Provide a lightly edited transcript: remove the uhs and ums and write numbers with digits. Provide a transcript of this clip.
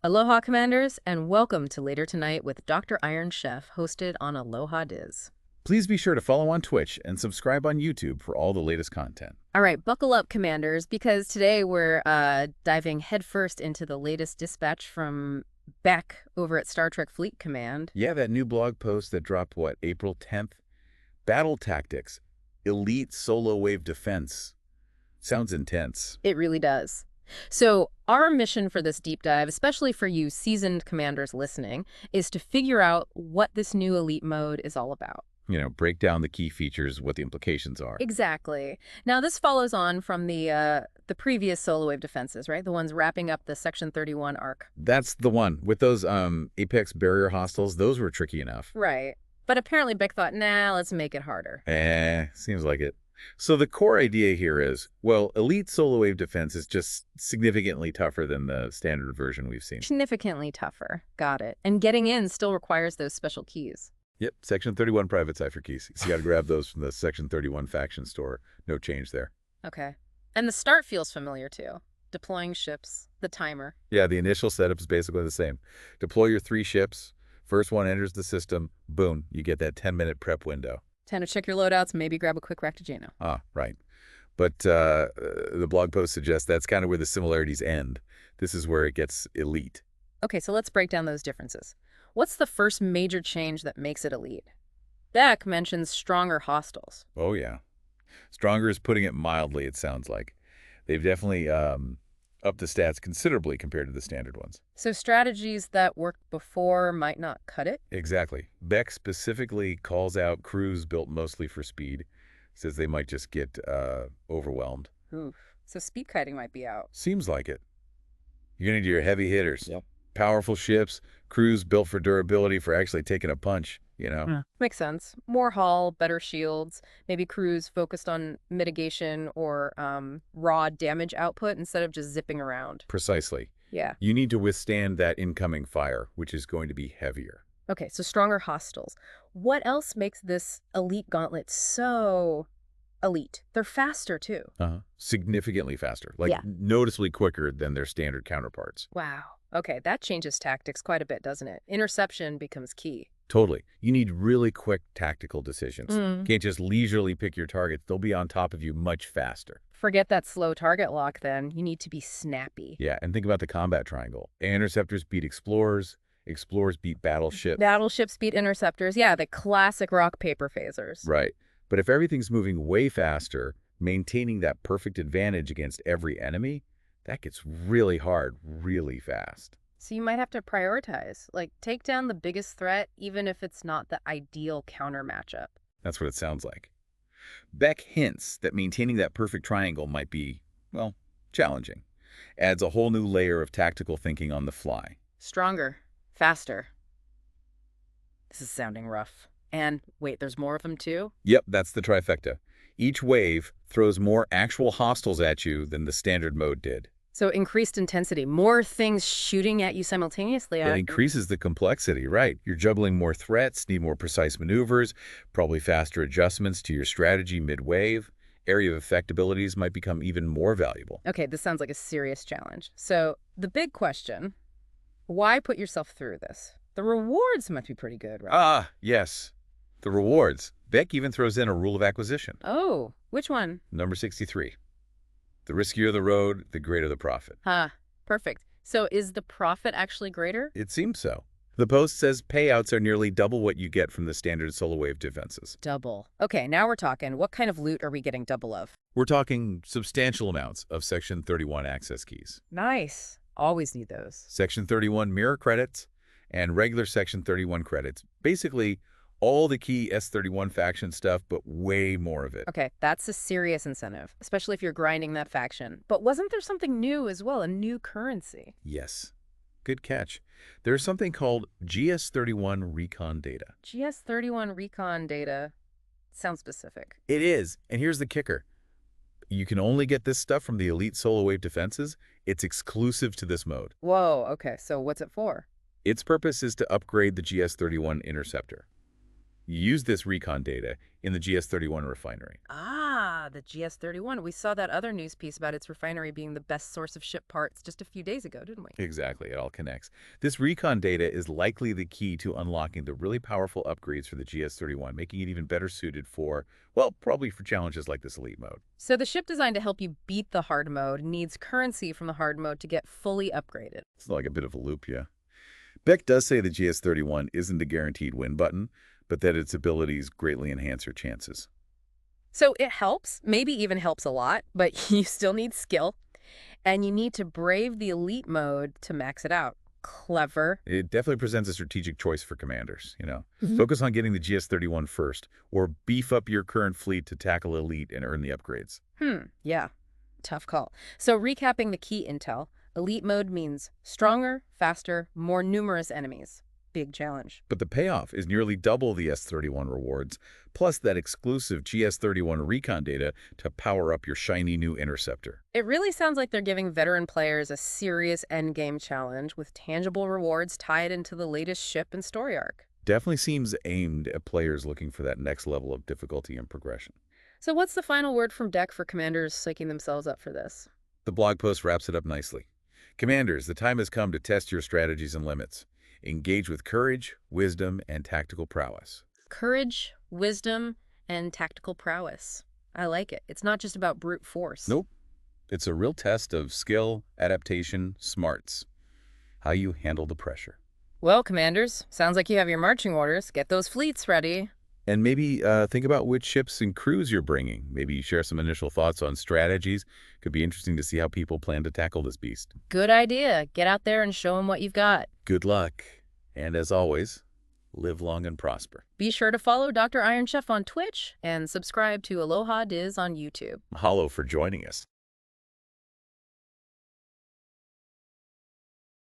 Aloha, Commanders, and welcome to Later Tonight with Dr. Iron Chef, hosted on Aloha Diz. Please be sure to follow on Twitch and subscribe on YouTube for all the latest content. All right, buckle up, Commanders, because today we're diving headfirst into the latest dispatch from Beck over at Star Trek Fleet Command. Yeah, that new blog post that dropped, April 10th? Battle Tactics, Elite Solo Wave Defense. Sounds intense. It really does. So our mission for this deep dive, especially for you seasoned commanders listening, is to figure out what this new elite mode is all about. Break down the key features, what the implications are. Exactly. Now, this follows on from the previous solo wave defenses, right? The ones wrapping up the Section 31 arc. That's the one. With those Apex barrier hostiles, those were tricky enough. Right. But apparently Beck thought, nah, let's make it harder. Seems like it. So the core idea here is, Elite Solo Wave Defense is just significantly tougher than the standard version we've seen. Significantly tougher. Got it. And getting in still requires those special keys. Yep, Section 31 private cipher keys. So you got to grab those from the Section 31 faction store. No change there. Okay. And the start feels familiar, too. Deploying ships, the timer. Yeah, the initial setup is basically the same. Deploy your 3 ships. First one enters the system. Boom, you get that 10-minute prep window. Time to check your loadouts, maybe grab a quick Ractigeno. Ah, right. But the blog post suggests that's kind of where the similarities end. This is where it gets elite. Okay, so let's break down those differences. What's the first major change that makes it elite? Beck mentions stronger hostiles. Oh, yeah. Stronger is putting it mildly, it sounds like. They've definitely upped the stats considerably compared to the standard ones. So strategies that worked before might not cut it? Exactly. Beck specifically calls out crews built mostly for speed. Says they might just get overwhelmed. Oof. So speed kiting might be out. Seems like it. You're going to do your heavy hitters. Yep. Powerful ships, crews built for durability for actually taking a punch, Makes sense. More hull, better shields, maybe crews focused on mitigation or raw damage output instead of just zipping around. Precisely. Yeah. You need to withstand that incoming fire, which is going to be heavier. Okay, so stronger hostiles. What else makes this elite gauntlet so elite? They're faster, too. Significantly faster, Yeah. noticeably quicker than their standard counterparts. Wow. Okay, that changes tactics quite a bit, doesn't it? Interception becomes key. Totally. You need really quick tactical decisions. Mm. Can't just leisurely pick your targets. They'll be on top of you much faster. Forget that slow target lock, then. You need to be snappy. Yeah, and think about the combat triangle. Interceptors beat explorers. Explorers beat battleships. Battleships beat interceptors. Yeah, the classic rock, paper phasers. Right. But if everything's moving way faster, maintaining that perfect advantage against every enemy, that gets really hard really fast. So you might have to prioritize, like take down the biggest threat, even if it's not the ideal counter matchup. That's what it sounds like. Beck hints that maintaining that perfect triangle might be, challenging. Adds a whole new layer of tactical thinking on the fly. Stronger, faster. This is sounding rough. And wait, there's more of them too? Yep, that's the trifecta. Each wave throws more actual hostiles at you than the standard mode did. So increased intensity, more things shooting at you simultaneously. It increases the complexity, right? You're juggling more threats, need more precise maneuvers, probably faster adjustments to your strategy mid-wave. Area of effect abilities might become even more valuable. Okay, this sounds like a serious challenge. So the big question, why put yourself through this? The rewards must be pretty good, right? Ah, yes. The rewards. Beck even throws in a rule of acquisition. Oh, which one? Number 63. The riskier the road, the greater the profit. Perfect. So is the profit actually greater? It seems so. The post says payouts are nearly double what you get from the standard solo wave defenses. Double. Okay, now we're talking. What kind of loot are we getting double of? We're talking substantial amounts of Section 31 access keys. Nice. Always need those. Section 31 mirror credits and regular Section 31 credits. Basically, all the key S31 faction stuff, but way more of it. Okay, that's a serious incentive, especially if you're grinding that faction. But wasn't there something new as well, a new currency? Yes. Good catch. There's something called GS31 recon data. GS31 recon data sounds specific. It is. And here's the kicker. You can only get this stuff from the Elite Solo Wave defenses. It's exclusive to this mode. Whoa, okay, so what's it for? Its purpose is to upgrade the GS31 interceptor. You use this recon data in the GS31 refinery. The GS-31. We saw that other news piece about its refinery being the best source of ship parts just a few days ago, didn't we? Exactly, it all connects. This recon data is likely the key to unlocking the really powerful upgrades for the GS-31, making it even better suited for, well, probably for challenges like this elite mode. So the ship designed to help you beat the hard mode needs currency from the hard mode to get fully upgraded. It's like a bit of a loop, yeah. Beck does say the GS-31 isn't a guaranteed win button, but that its abilities greatly enhance your chances. So it helps, maybe even helps a lot, but you still need skill, and you need to brave the elite mode to max it out. Clever. It definitely presents a strategic choice for commanders. Mhm. Focus on getting the GS-31 first, or beef up your current fleet to tackle elite and earn the upgrades. Yeah, tough call. So recapping the key intel, elite mode means stronger, faster, more numerous enemies. Big challenge. But the payoff is nearly double the S-31 rewards, plus that exclusive GS-31 recon data to power up your shiny new interceptor. It really sounds like they're giving veteran players a serious endgame challenge with tangible rewards tied into the latest ship and story arc. Definitely seems aimed at players looking for that next level of difficulty and progression. So what's the final word from Deck for commanders psyching themselves up for this? The blog post wraps it up nicely. Commanders, the time has come to test your strategies and limits. Engage with courage, wisdom, and tactical prowess. Courage, wisdom, and tactical prowess. I like it. It's not just about brute force. Nope. It's a real test of skill, adaptation, smarts. How you handle the pressure. Well, commanders, sounds like you have your marching orders. Get those fleets ready. And maybe think about which ships and crews you're bringing. Maybe share some initial thoughts on strategies. Could be interesting to see how people plan to tackle this beast. Good idea. Get out there and show them what you've got. Good luck. And as always, live long and prosper. Be sure to follow Dr. Iron Chef on Twitch and subscribe to Aloha Diz on YouTube. Mahalo for joining us.